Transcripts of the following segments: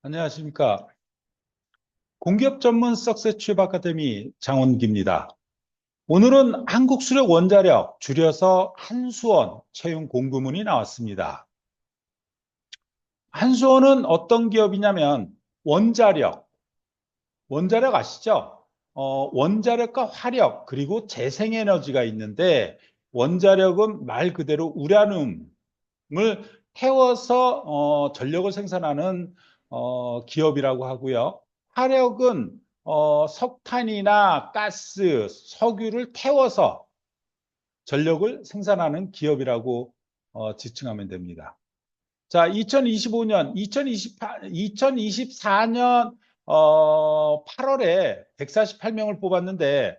안녕하십니까. 공기업 전문 석세 취업 아카데미 장원기입니다. 오늘은 한국수력 원자력, 줄여서 한수원 채용 공고문이 나왔습니다. 한수원은 어떤 기업이냐면 원자력 아시죠? 원자력과 화력, 그리고 재생에너지가 있는데 원자력은 말 그대로 우라늄을 태워서 전력을 생산하는 기업이라고 하고요. 화력은 석탄이나 가스, 석유를 태워서 전력을 생산하는 기업이라고 지칭하면 됩니다. 자, 2025년, 2024년 8월에 148명을 뽑았는데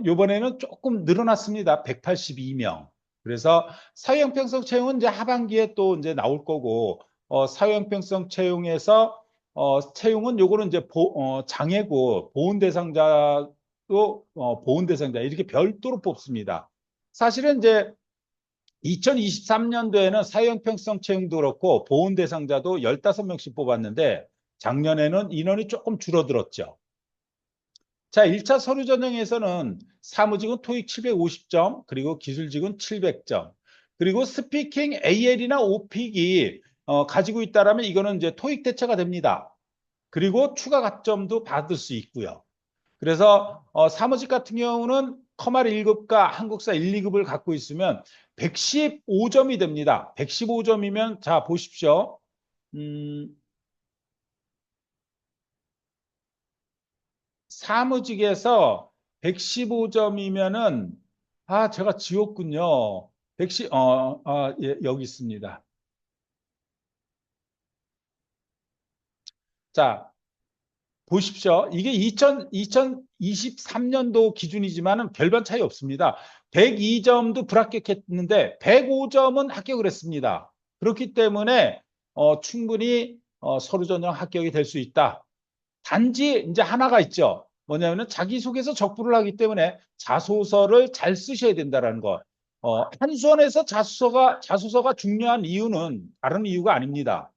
이번에는 조금 늘어났습니다. 182명. 그래서 사회형평성 채용은 이제 하반기에 또 이제 나올 거고 사회형평성 채용에서 채용은 요거는 이제 장애고 보훈 대상자도 보훈 대상자 이렇게 별도로 뽑습니다. 사실은 이제 2023년도에는 사회형평성 채용도 그렇고 보훈 대상자도 15명씩 뽑았는데 작년에는 인원이 조금 줄어들었죠. 자, 1차 서류 전형에서는 사무직은 토익 750점, 그리고 기술직은 700점, 그리고 스피킹 AL이나 오픽이 가지고 있다라면 이거는 이제 토익 대체가 됩니다. 그리고 추가 가점도 받을 수 있고요. 그래서 사무직 같은 경우는 커말 1급과 한국사 1, 2급을 갖고 있으면 115점이 됩니다. 115점이면 자 보십시오. 사무직에서 115점이면은 제가 지웠군요. 110 예, 여기 있습니다. 자, 보십시오. 이게 2023년도 기준이지만은 별반 차이 없습니다. 102점도 불합격했는데 105점은 합격을 했습니다. 그렇기 때문에 충분히 서류 전형 합격이 될 수 있다. 단지 이제 하나가 있죠. 뭐냐면은 자기소개서 적부를 하기 때문에 자소서를 잘 쓰셔야 된다는 것. 한수원에서 자소서가 중요한 이유는 다른 이유가 아닙니다.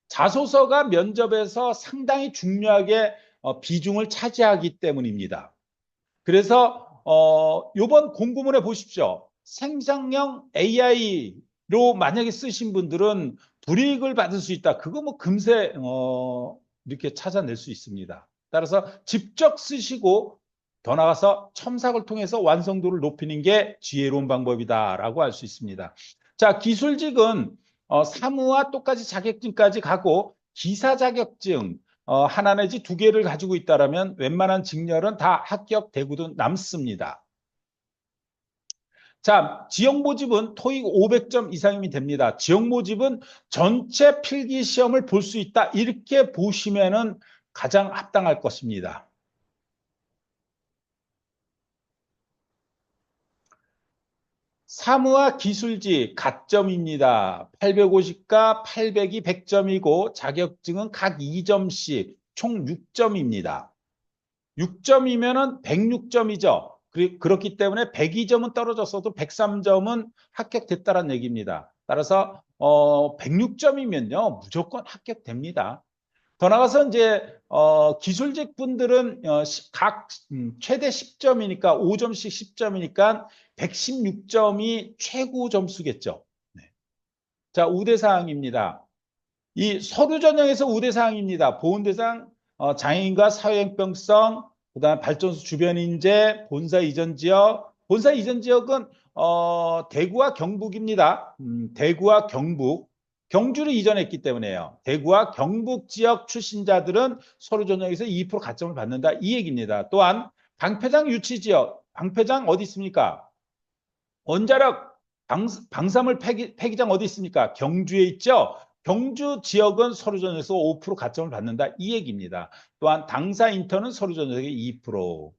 자소서가 면접에서 상당히 중요하게 비중을 차지하기 때문입니다. 그래서 이번 공고문에 보십시오. 생성형 AI로 만약에 쓰신 분들은 불이익을 받을 수 있다. 그거 뭐 금세 이렇게 찾아낼 수 있습니다. 따라서 직접 쓰시고 더 나아가서 첨삭을 통해서 완성도를 높이는 게 지혜로운 방법이다라고 할 수 있습니다. 자, 기술직은 사무와 똑같이 자격증까지 가고 기사 자격증 하나 내지 두 개를 가지고 있다라면 웬만한 직렬은 다 합격되고도 남습니다. 자, 지역 모집은 토익 500점 이상이면 됩니다. 지역 모집은 전체 필기 시험을 볼 수 있다. 이렇게 보시면은 가장 합당할 것입니다. 사무와 기술지 가점입니다. 850과 800이 100점이고 자격증은 각 2점씩 총 6점입니다. 6점이면은 106점이죠. 그렇기 때문에 102점은 떨어졌어도 103점은 합격됐다는 얘기입니다. 따라서 106점이면요 무조건 합격됩니다. 더 나가서 이제 기술직 분들은 각 최대 10점이니까 5점씩 10점이니까 116점이 최고 점수겠죠. 네. 자, 우대사항입니다. 이 서류 전형에서 우대사항입니다. 보훈대상, 장애인과 사회형평성, 그다음 발전소 주변 인재, 본사 이전 지역. 본사 이전 지역은 대구와 경북입니다. 대구와 경북. 경주를 이전했기 때문에요. 대구와 경북 지역 출신자들은 서류 전형에서 2% 가점을 받는다. 이 얘기입니다. 또한 방패장 유치 지역, 방패장 어디 있습니까? 원자력 방사물 폐기장 어디 있습니까? 경주에 있죠. 경주 지역은 서류 전형에서 5% 가점을 받는다. 이 얘기입니다. 또한 당사 인턴은 서류 전형의 2%.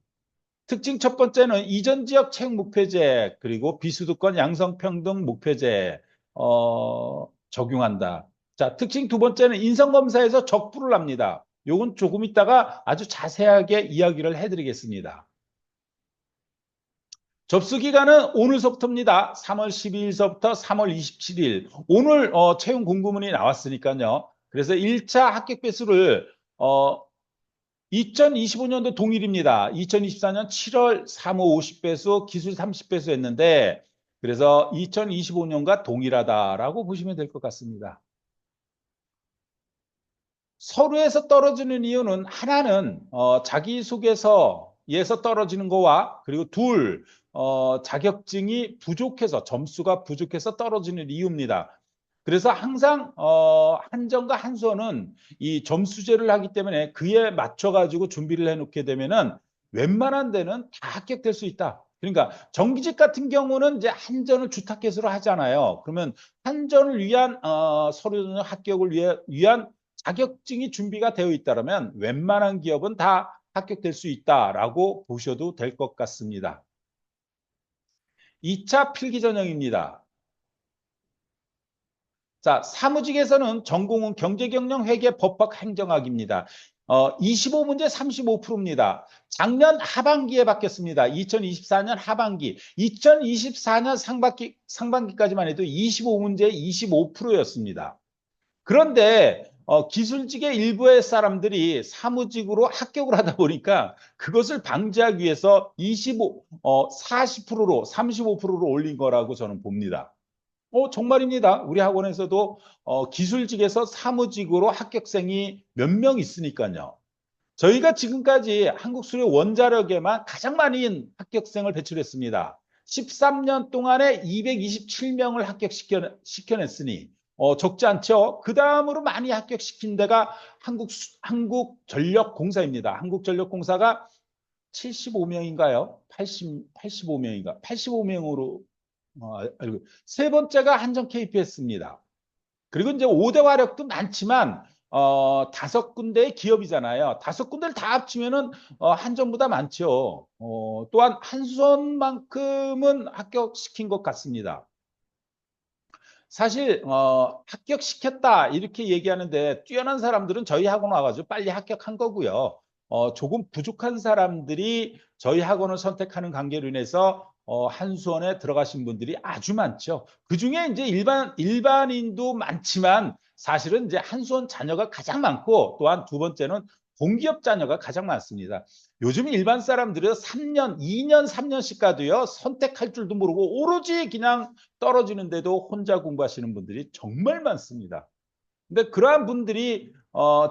특징 첫 번째는 이전 지역 채용 목표제 그리고 비수도권 양성평등 목표제 적용한다. 자, 특징 두 번째는 인성검사에서 적부를 합니다. 요건 조금 있다가 아주 자세하게 이야기를 해드리겠습니다. 접수 기간은 오늘서부터입니다. 3월 12일서부터 3월 27일. 오늘 채용 공고문이 나왔으니까요. 그래서 1차 합격 배수를 2025년도 동일입니다. 2024년 7월 사무 50배수, 기술 30배수 했는데 그래서 2025년과 동일하다라고 보시면 될 것 같습니다. 서류에서 떨어지는 이유는 하나는 자기소개서에서 떨어지는 거와 그리고 둘, 자격증이 부족해서 점수가 부족해서 떨어지는 이유입니다. 그래서 항상 한전과 한수원은 이 점수제를 하기 때문에 그에 맞춰가지고 준비를 해놓게 되면은 웬만한 데는 다 합격될 수 있다. 그러니까 정규직 같은 경우는 이제 한전을 주타켓으로 하잖아요. 그러면 한전을 위한 서류 합격을 위한 자격증이 준비가 되어 있다면 웬만한 기업은 다 합격될 수 있다라고 보셔도 될 것 같습니다. 2차 필기 전형입니다. 자, 사무직에서는 전공은 경제경영 회계 법학 행정학입니다. 25문제 35%입니다. 작년 하반기에 바뀌었습니다. 2024년 하반기, 2024년 상반기까지만 해도 25문제 25%였습니다. 그런데 기술직의 일부의 사람들이 사무직으로 합격을 하다 보니까 그것을 방지하기 위해서 40%로 35%로 올린 거라고 저는 봅니다. 정말입니다. 우리 학원에서도 기술직에서 사무직으로 합격생이 몇 명 있으니까요. 저희가 지금까지 한국수료 원자력에만 가장 많은 합격생을 배출했습니다. 13년 동안에 227명을 합격시켜냈으니 적지 않죠. 그 다음으로 많이 합격시킨 데가 한국전력공사입니다. 한국전력공사가 75명인가요? 85명인가? 85명으로 세 번째가 한전 KPS입니다. 그리고 이제 5대 화력도 많지만 5군데의 기업이잖아요. 5군데를 다 합치면은 한전보다 많죠. 또한 한수원만큼은 합격시킨 것 같습니다. 사실 합격시켰다 이렇게 얘기하는데 뛰어난 사람들은 저희 학원 와가지고 빨리 합격한 거고요. 조금 부족한 사람들이 저희 학원을 선택하는 관계로 인해서 한수원에 들어가신 분들이 아주 많죠. 그중에 이제 일반인도 많지만 사실은 이제 한수원 자녀가 가장 많고 또한 두 번째는 공기업 자녀가 가장 많습니다. 요즘 일반 사람들은 3년, 2년, 3년씩 가도요, 선택할 줄도 모르고 오로지 그냥 떨어지는데도 혼자 공부하시는 분들이 정말 많습니다. 근데 그러한 분들이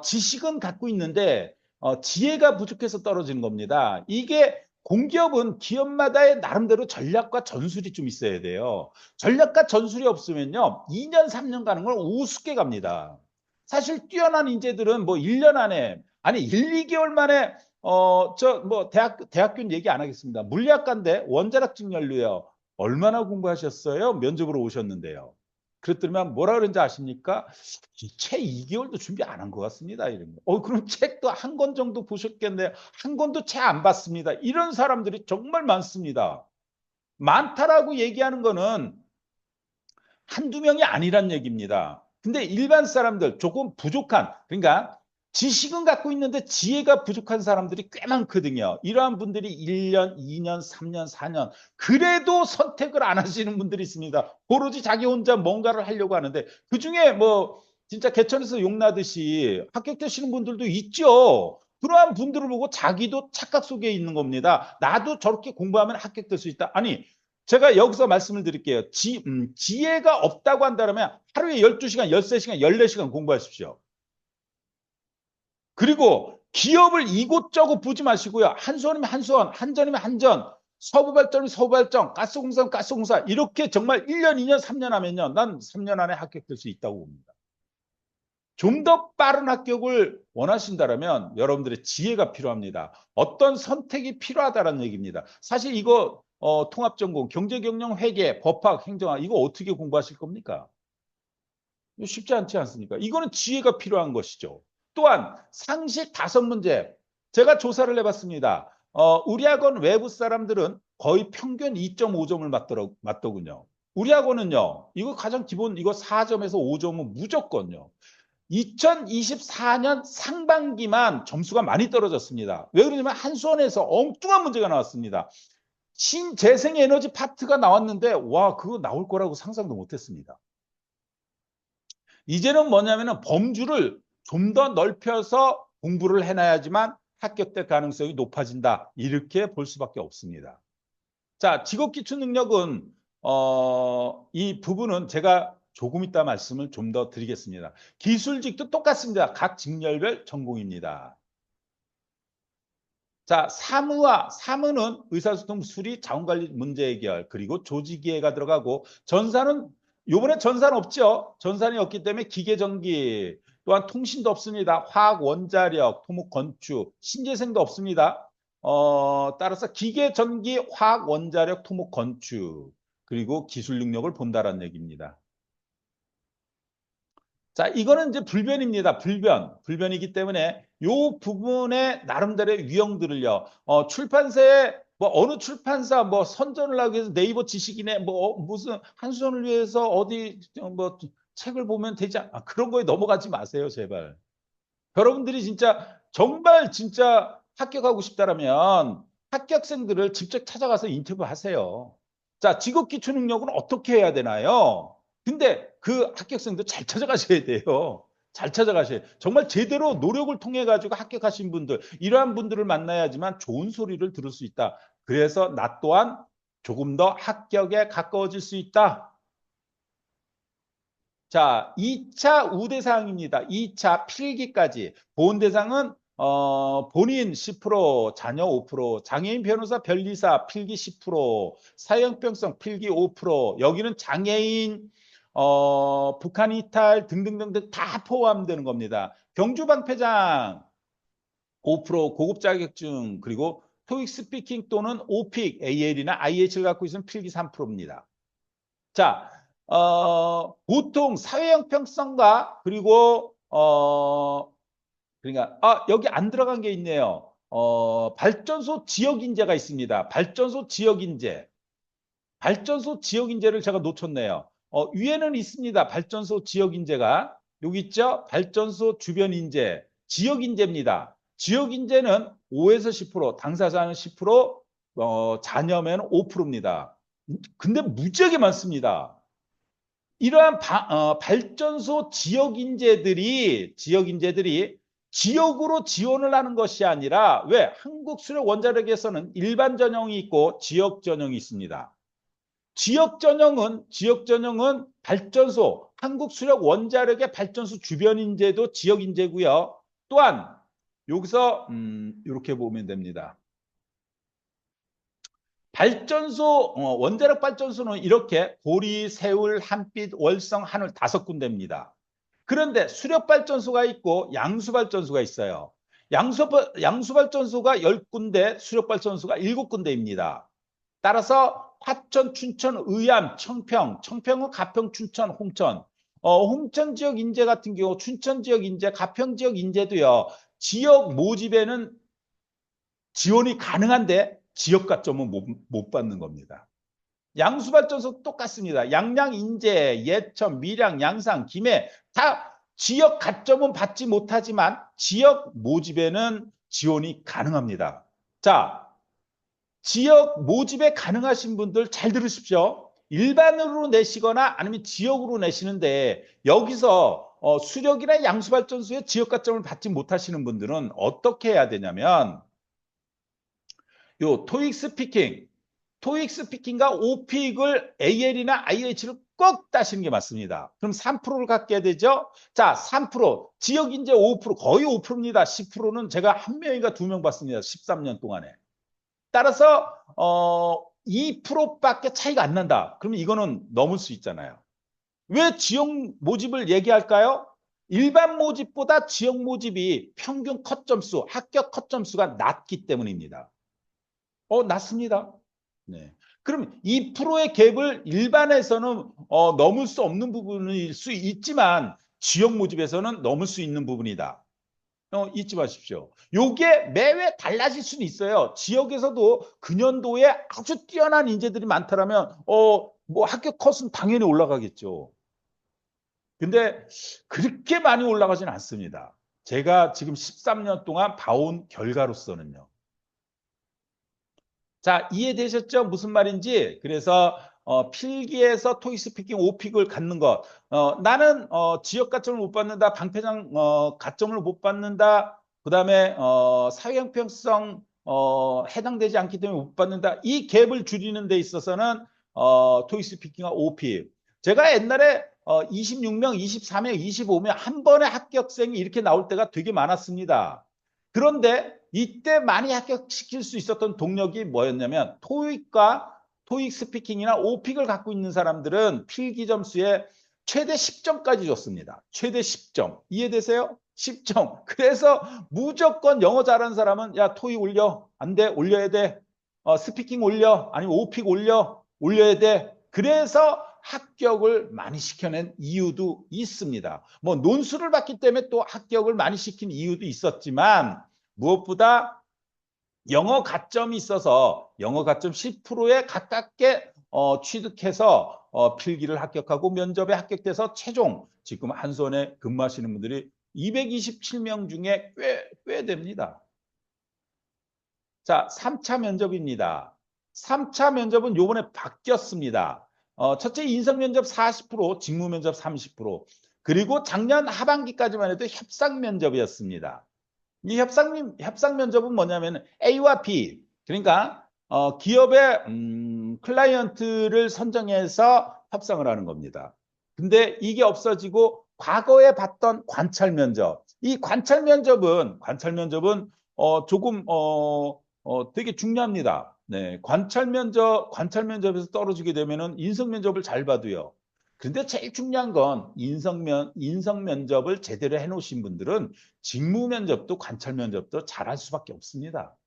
지식은 갖고 있는데 지혜가 부족해서 떨어지는 겁니다. 이게 공기업은 기업마다의 나름대로 전략과 전술이 좀 있어야 돼요. 전략과 전술이 없으면요, 2년, 3년 가는 걸 우습게 갑니다. 사실 뛰어난 인재들은 뭐 1년 안에, 아니 1, 2개월 만에 대학교는 얘기 안 하겠습니다. 물리학과인데 원자력증 연료요. 얼마나 공부하셨어요? 면접으로 오셨는데요. 그랬더니만 뭐라 그런지 아십니까? 채 2개월도 준비 안 한 것 같습니다. 이런 거. 그럼 책도 한 권 정도 보셨겠네요. 한 권도 채 안 봤습니다. 이런 사람들이 정말 많습니다. 많다라고 얘기하는 거는 한두 명이 아니란 얘기입니다. 근데 일반 사람들 조금 부족한, 그러니까 지식은 갖고 있는데 지혜가 부족한 사람들이 꽤 많거든요. 이러한 분들이 1년, 2년, 3년, 4년 그래도 선택을 안 하시는 분들이 있습니다. 오로지 자기 혼자 뭔가를 하려고 하는데 그중에 뭐 진짜 개천에서 용나듯이 합격되시는 분들도 있죠. 그러한 분들을 보고 자기도 착각 속에 있는 겁니다. 나도 저렇게 공부하면 합격될 수 있다. 아니 제가 여기서 말씀을 드릴게요. 지혜가 없다고 한다면 하루에 12시간, 13시간, 14시간 공부하십시오. 그리고 기업을 이곳저곳 보지 마시고요. 한수원이면 한수원, 한전이면 한전, 서부발전이면 서부발전, 가스공사면 가스공사 이렇게 정말 1년, 2년, 3년 하면요. 난 3년 안에 합격될 수 있다고 봅니다. 좀 더 빠른 합격을 원하신다면 여러분들의 지혜가 필요합니다. 어떤 선택이 필요하다는 얘기입니다. 사실 이거 통합전공, 경제경영, 회계, 법학, 행정학 이거 어떻게 공부하실 겁니까? 쉽지 않지 않습니까? 이거는 지혜가 필요한 것이죠. 또한 상식 5문제 제가 조사를 해봤습니다. 우리 학원 외부 사람들은 거의 평균 2.5점을 맞더군요. 우리 학원은요. 이거 가장 기본 이거 4점에서 5점은 무조건요. 2024년 상반기만 점수가 많이 떨어졌습니다. 왜 그러냐면 한수원에서 엉뚱한 문제가 나왔습니다. 신재생에너지 파트가 나왔는데 와 그거 나올 거라고 상상도 못했습니다. 이제는 뭐냐면은 범주를 좀 더 넓혀서 공부를 해놔야지만 합격될 가능성이 높아진다. 이렇게 볼 수밖에 없습니다. 자, 직업기초 능력은 이 부분은 제가 조금 이따 말씀을 좀 더 드리겠습니다. 기술직도 똑같습니다. 각 직렬별 전공입니다. 자, 사무는 의사소통 수리, 자원관리 문제 해결, 그리고 조직이해가 들어가고 전산은 요번에 전산 없죠. 전산이 없기 때문에 기계전기, 또한 통신도 없습니다. 화학, 원자력, 토목, 건축, 신재생도 없습니다. 따라서 기계전기, 화학, 원자력, 토목, 건축, 그리고 기술 능력을 본다라는 얘기입니다. 자, 이거는 이제 불변입니다. 불변이기 때문에 요 부분에 나름대로의 유형들을요. 출판사에 뭐 어느 출판사 뭐 선전을 하기 위해서 네이버 지식인에 뭐 무슨 한수원을 위해서 어디 뭐 책을 보면 되지 그런 거에 넘어가지 마세요, 제발. 여러분들이 정말 진짜 합격하고 싶다라면 합격생들을 직접 찾아가서 인터뷰하세요. 자, 직업기초 능력은 어떻게 해야 되나요? 근데 그 합격생들 잘 찾아가셔야 돼요. 잘 찾아가셔야 돼요. 정말 제대로 노력을 통해 가지고 합격하신 분들, 이러한 분들을 만나야지만 좋은 소리를 들을 수 있다. 그래서 나 또한 조금 더 합격에 가까워질 수 있다. 자, 2차 우대사항입니다. 2차 필기까지. 보훈대상은 본인 10%, 자녀 5%, 장애인 변호사 변리사 필기 10%, 사형병성 필기 5%, 여기는 장애인, 북한 이탈 등등등등 다 포함되는 겁니다. 경주 방패장 5% 고급 자격증, 그리고 토익 스피킹 또는 오픽, AL이나 IH를 갖고 있으면 필기 3%입니다. 자, 보통 사회 형평성과 그리고 그러니까 여기 안 들어간 게 있네요. 발전소 지역 인재가 있습니다. 발전소 지역 인재. 발전소 지역 인재를 제가 놓쳤네요. 위에는 있습니다. 발전소 지역 인재가 여기 있죠? 발전소 주변 인재, 지역 인재입니다. 지역 인재는 5에서 10%, 당사자는 10%, 자녀면 5%입니다. 근데 무지하게 많습니다. 이러한 발전소 지역 인재들이 지역으로 지원을 하는 것이 아니라 왜 한국수력 원자력에서는 일반 전형이 있고 지역 전형이 있습니다. 지역 전형은 발전소 한국수력 원자력의 발전소 주변 인재도 지역 인재고요. 또한 여기서 이렇게 보면 됩니다. 발전소, 원자력 발전소는 이렇게 고리, 세울, 한빛, 월성, 하늘 5군데입니다. 그런데 수력 발전소가 있고 양수 발전소가 있어요. 양수 발전소가 10군데, 수력 발전소가 7군데입니다. 따라서 화천, 춘천, 의암, 청평은 가평, 춘천, 홍천. 홍천 지역 인재 같은 경우 춘천 지역 인재, 가평 지역 인재도요. 지역 모집에는 지원이 가능한데 지역 가점은 못 받는 겁니다. 양수발전소 똑같습니다. 양양, 인제, 예천, 밀양, 양산, 김해 다 지역 가점은 받지 못하지만 지역 모집에는 지원이 가능합니다. 자, 지역 모집에 가능하신 분들 잘 들으십시오. 일반으로 내시거나 아니면 지역으로 내시는데 여기서 수력이나 양수발전소의 지역 가점을 받지 못하시는 분들은 어떻게 해야 되냐면 요 토익 스피킹과 오픽을 AL이나 IH를 꼭 따시는 게 맞습니다. 그럼 3%를 갖게 되죠. 자, 3% 지역 인재 5% 거의 5%입니다. 10%는 제가 한 명인가 2명 봤습니다. 13년 동안에. 따라서 2%밖에 차이가 안 난다. 그러면 이거는 넘을 수 있잖아요. 왜 지역 모집을 얘기할까요? 일반 모집보다 지역 모집이 평균 컷 점수, 합격 컷 점수가 낮기 때문입니다. 낮습니다. 네. 그럼 2%의 갭을 일반에서는 넘을 수 없는 부분일 수 있지만 지역 모집에서는 넘을 수 있는 부분이다. 잊지 마십시오. 요게 매회 달라질 수는 있어요. 지역에서도 그 년도에 아주 뛰어난 인재들이 많다면 뭐 합격 컷은 당연히 올라가겠죠. 근데 그렇게 많이 올라가지는 않습니다. 제가 지금 13년 동안 봐온 결과로서는요. 자, 이해되셨죠? 무슨 말인지. 그래서 필기에서 토익 스피킹 5픽을 갖는 것. 나는 지역 가점을 못 받는다. 방패장 가점을 못 받는다. 그다음에 사회 형평성 해당되지 않기 때문에 못 받는다. 이 갭을 줄이는 데 있어서는 토익 스피킹과 5픽. 제가 옛날에 26명, 24명, 25명 한 번에 합격생이 이렇게 나올 때가 되게 많았습니다. 그런데 이때 많이 합격시킬 수 있었던 동력이 뭐였냐면 토익 스피킹이나 오픽을 갖고 있는 사람들은 필기 점수에 최대 10점까지 줬습니다. 최대 10점. 이해되세요? 10점. 그래서 무조건 영어 잘하는 사람은 야 토익 올려. 안 돼. 올려야 돼. 스피킹 올려. 아니면 오픽 올려. 올려야 돼. 그래서 합격을 많이 시켜낸 이유도 있습니다. 뭐 논술을 봤기 때문에 또 합격을 많이 시킨 이유도 있었지만 무엇보다 영어 가점이 있어서 영어 가점 10%에 가깝게 취득해서 필기를 합격하고 면접에 합격돼서 최종 지금 한수원에 근무하시는 분들이 227명 중에 꽤 됩니다. 자, 3차 면접입니다. 3차 면접은 요번에 바뀌었습니다. 첫째 인성면접 40%, 직무면접 30%, 그리고 작년 하반기까지만 해도 협상면접이었습니다. 이 협상 면접은 뭐냐면 A와 B, 그러니까 기업의 클라이언트를 선정해서 협상을 하는 겁니다. 근데 이게 없어지고 과거에 봤던 관찰 면접, 이 관찰 면접은 조금 되게 중요합니다. 네, 관찰 면접에서 떨어지게 되면은 인성 면접을 잘 봐도요. 근데 제일 중요한 건 인성 면접을 제대로 해놓으신 분들은 직무 면접도 관찰 면접도 잘할 수밖에 없습니다.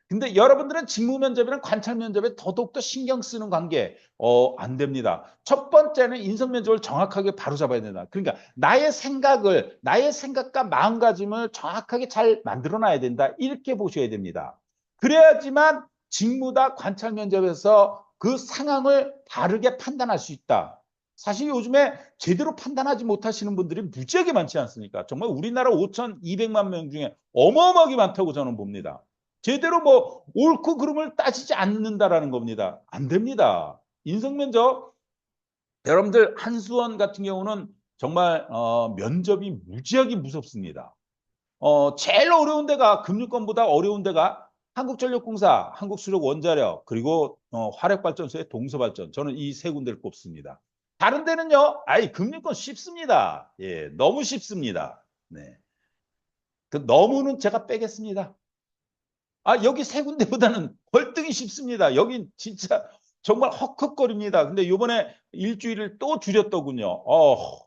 근데 여러분들은 직무 면접이랑 관찰 면접에 더더욱더 신경 쓰는 관계 안 됩니다. 첫 번째는 인성 면접을 정확하게 바로잡아야 된다. 그러니까 나의 생각과 마음가짐을 정확하게 잘 만들어 놔야 된다. 이렇게 보셔야 됩니다. 그래야지만 직무다 관찰 면접에서 그 상황을 바르게 판단할 수 있다. 사실 요즘에 제대로 판단하지 못하시는 분들이 무지하게 많지 않습니까? 정말 우리나라 5,200만 명 중에 어마어마하게 많다고 저는 봅니다. 제대로 뭐 옳고 그름을 따지지 않는다라는 겁니다. 안 됩니다. 인성면접 여러분들 한수원 같은 경우는 정말 면접이 무지하게 무섭습니다. 제일 어려운 데가 금융권보다 어려운 데가 한국전력공사, 한국수력원자력, 그리고 화력발전소의 동서발전. 저는 이 세 군데를 꼽습니다. 다른 데는요, 금융권 쉽습니다. 예, 너무 쉽습니다. 네. 그 너무는 제가 빼겠습니다. 여기 세 군데보다는 월등히 쉽습니다. 여긴 진짜 정말 헉헉거립니다. 근데 이번에 일주일을 또 줄였더군요. 뭐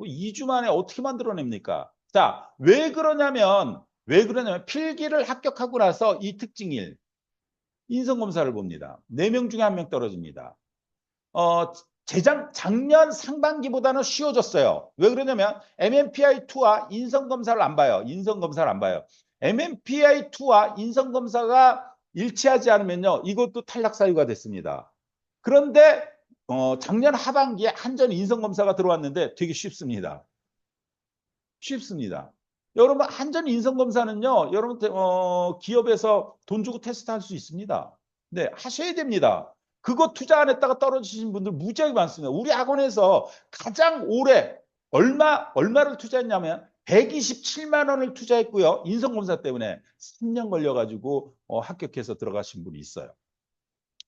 2주 만에 어떻게 만들어냅니까? 자, 왜 그러냐면 필기를 합격하고 나서 이 특징일 인성검사를 봅니다. 4명 중에 1명 떨어집니다. 작년 상반기보다는 쉬워졌어요. 왜 그러냐면 MMPI2와 인성검사를 안 봐요. MMPI2와 인성검사가 일치하지 않으면요. 이것도 탈락 사유가 됐습니다. 그런데 작년 하반기에 한전 인성검사가 들어왔는데 되게 쉽습니다. 여러분 한전 인성검사는요. 여러분 기업에서 돈 주고 테스트할 수 있습니다. 네, 하셔야 됩니다. 그거 투자 안 했다가 떨어지신 분들 무지하게 많습니다. 우리 학원에서 가장 오래 얼마를 투자했냐면 127만 원을 투자했고요. 인성검사 때문에 3년 걸려가지고 합격해서 들어가신 분이 있어요.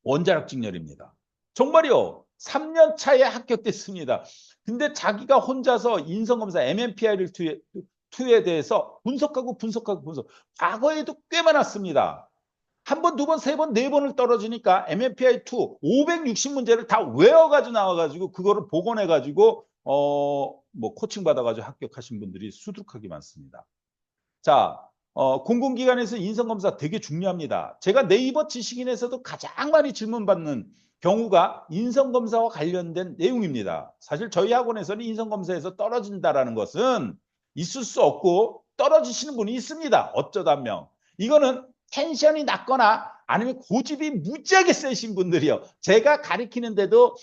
원자력 직렬입니다. 정말요. 3년 차에 합격됐습니다. 근데 자기가 혼자서 인성검사 MMPI를 투에 대해서 분석. 과거에도 꽤 많았습니다. 한 번, 두 번, 세 번, 네 번을 떨어지니까 MMPI2 560문제를 다 외워가지고 나와가지고 그거를 복원해가지고 뭐 코칭 받아가지고 합격하신 분들이 수두룩하게 많습니다. 자, 공공기관에서 인성검사 되게 중요합니다. 제가 네이버 지식인에서도 가장 많이 질문받는 경우가 인성검사와 관련된 내용입니다. 사실 저희 학원에서는 인성검사에서 떨어진다라는 것은 있을 수 없고 떨어지시는 분이 있습니다. 어쩌다 한 명. 이거는 텐션이 낮거나 아니면 고집이 무지하게 세신 분들이요. 제가 가리키는데도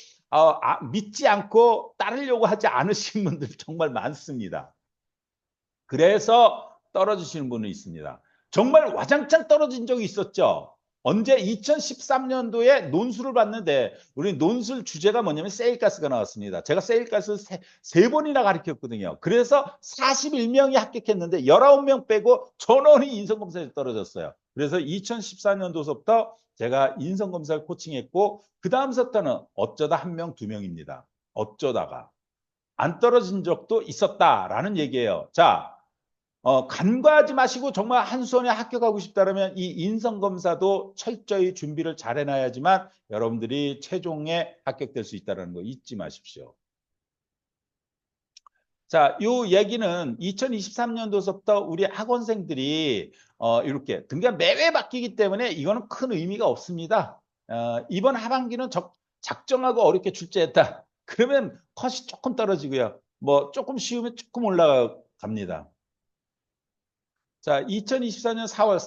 믿지 않고 따르려고 하지 않으신 분들 정말 많습니다. 그래서 떨어지시는 분이 있습니다. 정말 와장창 떨어진 적이 있었죠. 언제 2013년도에 논술을 봤는데 우리 논술 주제가 뭐냐면 세일가스가 나왔습니다. 제가 세일가스 세 번이나 가르쳤거든요. 그래서 41명이 합격했는데 19명 빼고 전원이 인성검사에서 떨어졌어요. 그래서 2014년도서부터 제가 인성검사를 코칭했고 그 다음부터는 어쩌다 한 명, 두 명입니다. 어쩌다가 안 떨어진 적도 있었다라는 얘기예요. 자, 간과하지 마시고 정말 한 수원에 합격하고 싶다면 이 인성검사도 철저히 준비를 잘 해놔야지만 여러분들이 최종에 합격될 수 있다는 거 잊지 마십시오. 자, 이 얘기는 2023년도서부터 우리 학원생들이 이렇게 등기가 매회 바뀌기 때문에 이거는 큰 의미가 없습니다. 이번 하반기는 작정하고 어렵게 출제했다. 그러면 컷이 조금 떨어지고요. 뭐 조금 쉬우면 조금 올라갑니다. 자, 2024년 4월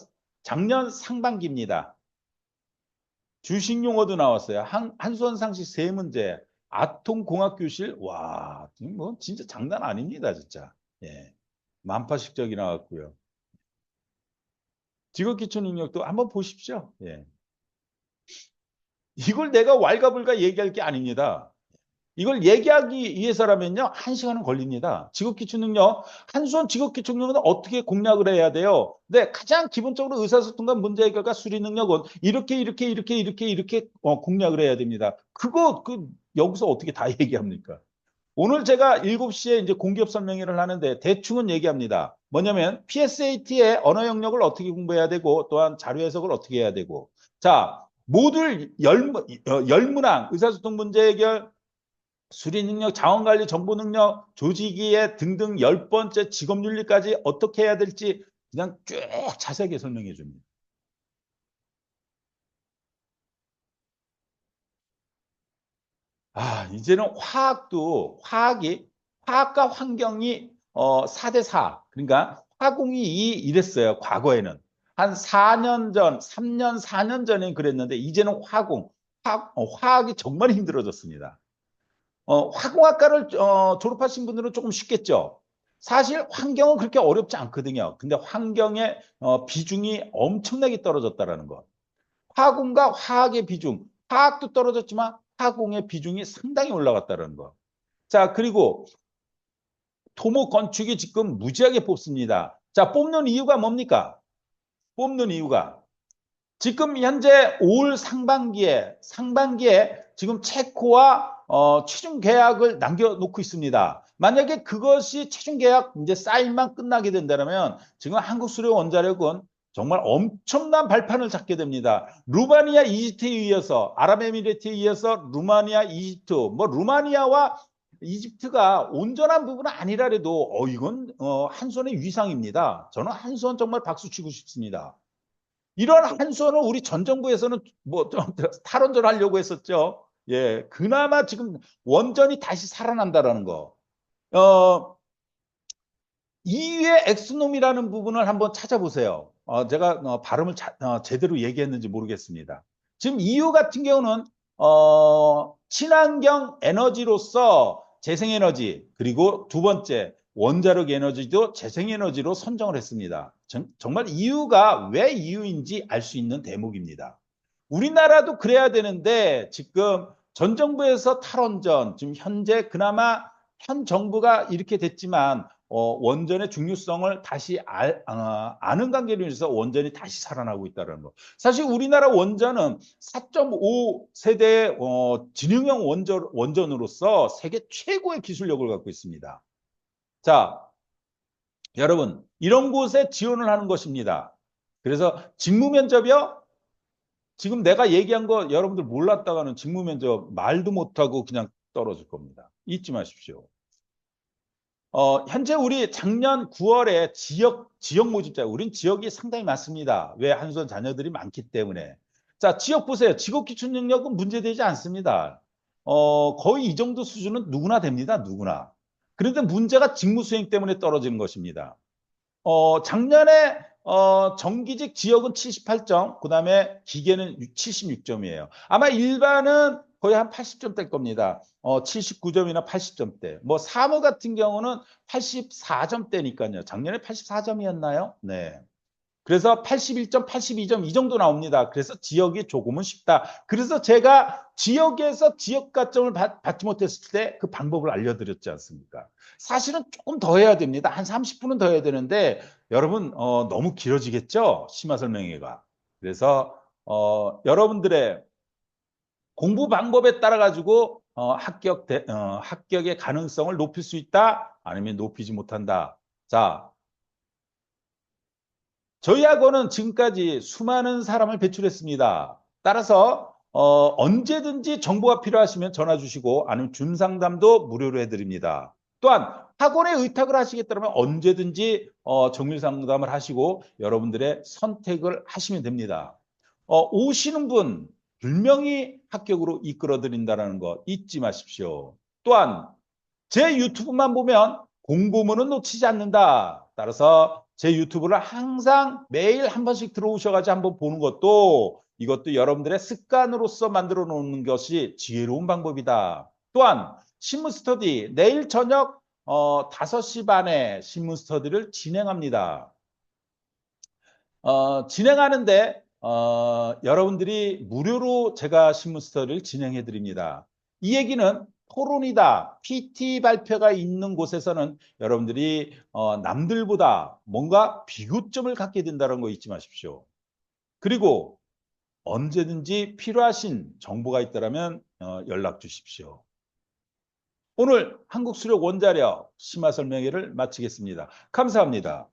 작년 상반기입니다. 주식 용어도 나왔어요. 한수원 상식 세 문제, 아통공학교실, 와, 뭐 진짜 장난 아닙니다, 진짜. 예, 만파식적이 나왔고요. 직업기초능력도 한번 보십시오. 예, 이걸 내가 왈가불가 얘기할 게 아닙니다. 이걸 얘기하기 위해서라면요, 1시간은 걸립니다. 직업기초능력, 한수원 직업기초능력은 어떻게 공략을 해야 돼요? 네, 가장 기본적으로 의사소통과 문제 해결과 수리 능력은 이렇게 공략을 해야 됩니다. 여기서 어떻게 다 얘기합니까? 오늘 제가 7시에 이제 공기업 설명회를 하는데 대충은 얘기합니다. 뭐냐면 PSAT의 언어 영역을 어떻게 공부해야 되고 또한 자료 해석을 어떻게 해야 되고 자, 모듈 열문항 의사소통 문제 해결 수리 능력, 자원관리, 정보 능력, 조직이해 등등 10번째 직업윤리까지 어떻게 해야 될지 그냥 쭉 자세하게 설명해 줍니다. 이제는 화학과 환경이 4대4. 그러니까 화공이 이랬어요. 과거에는. 한 4년 전, 3년, 4년 전에 그랬는데 이제는 화학이 정말 힘들어졌습니다. 화공학과를 졸업하신 분들은 조금 쉽겠죠. 사실 환경은 그렇게 어렵지 않거든요. 근데 환경의 비중이 엄청나게 떨어졌다라는 것. 화공과 화학의 비중, 화학도 떨어졌지만 화공의 비중이 상당히 올라갔다는 것. 자, 그리고 토목 건축이 지금 무지하게 뽑습니다. 자, 뽑는 이유가 뭡니까? 뽑는 이유가 지금 현재 올 상반기에 지금 체코와 최종 계약을 남겨놓고 있습니다. 만약에 그것이 최종 계약 이제 사인만 끝나게 된다면 지금 한국수력원자력은 정말 엄청난 발판을 잡게 됩니다. 루마니아, 이집트에 이어서 아랍에미리트에 이어서 루마니아, 이집트, 뭐 루마니아와 이집트가 온전한 부분은 아니라도 이건 한손의 위상입니다. 저는 한손 정말 박수 치고 싶습니다. 이런 한수원을 우리 전 정부에서는 뭐 탈원전 하려고 했었죠. 예, 그나마 지금 원전이 다시 살아난다라는 거. 이유의 엑스놈이라는 부분을 한번 찾아보세요. 제가 발음을 제대로 얘기했는지 모르겠습니다. 지금 EU 같은 경우는 친환경 에너지로서 재생에너지 그리고 두 번째 원자력 에너지도 재생에너지로 선정을 했습니다. 정말 EU가 왜 EU인지 알 수 있는 대목입니다. 우리나라도 그래야 되는데 지금 전 정부에서 탈원전 지금 현재 그나마 현 정부가 이렇게 됐지만 원전의 중요성을 다시 아는 관계로 인해서 원전이 다시 살아나고 있다는 거. 사실 우리나라 원전은 4.5 세대 진흥형 원전으로서 세계 최고의 기술력을 갖고 있습니다. 자, 여러분 이런 곳에 지원을 하는 것입니다. 그래서 직무 면접이요. 지금 내가 얘기한 거 여러분들 몰랐다가는 직무 면접 말도 못하고 그냥 떨어질 겁니다. 잊지 마십시오. 현재 우리 작년 9월에 지역 모집자, 우린 지역이 상당히 많습니다. 왜 한수원 자녀들이 많기 때문에. 자, 지역 보세요. 직업기초 능력은 문제되지 않습니다. 거의 이 정도 수준은 누구나 됩니다. 누구나. 그런데 문제가 직무 수행 때문에 떨어지는 것입니다. 작년에 정기직 지역은 78점, 그 다음에 기계는 76점이에요. 아마 일반은 거의 한 80점 될 겁니다. 79점이나 80점대. 뭐 사무 같은 경우는 84점대니까요. 작년에 84점이었나요? 네. 그래서 81점, 82점 이 정도 나옵니다. 그래서 지역이 조금은 쉽다. 그래서 제가 지역에서 지역 가점을 받지 못했을 때 그 방법을 알려드렸지 않습니까? 사실은 조금 더 해야 됩니다. 한 30분은 더 해야 되는데 여러분 너무 길어지겠죠? 심화 설명회가. 그래서 여러분들의 공부 방법에 따라 가지고 합격의 가능성을 높일 수 있다? 아니면 높이지 못한다. 자, 저희 학원은 지금까지 수많은 사람을 배출했습니다. 따라서 언제든지 정보가 필요하시면 전화 주시고 아니면 준상담도 무료로 해드립니다. 또한 학원에 의탁을 하시겠다면 언제든지 정밀 상담을 하시고 여러분들의 선택을 하시면 됩니다. 오시는 분 분명히 합격으로 이끌어 드린다는 거 잊지 마십시오. 또한 제 유튜브만 보면 공부문은 놓치지 않는다. 따라서 제 유튜브를 항상 매일 한 번씩 들어오셔가지고 한번 보는 것도 이것도 여러분들의 습관으로서 만들어 놓는 것이 지혜로운 방법이다. 또한 신문 스터디 내일 저녁 5시 반에 신문 스터디를 진행합니다. 진행하는데 여러분들이 무료로 제가 신문 스터디를 진행해 드립니다. 이 얘기는 토론이다, PT 발표가 있는 곳에서는 여러분들이 남들보다 뭔가 비교점을 갖게 된다는 거 잊지 마십시오. 그리고 언제든지 필요하신 정보가 있다면 연락 주십시오. 오늘 한국수력 원자력 심화 설명회를 마치겠습니다. 감사합니다.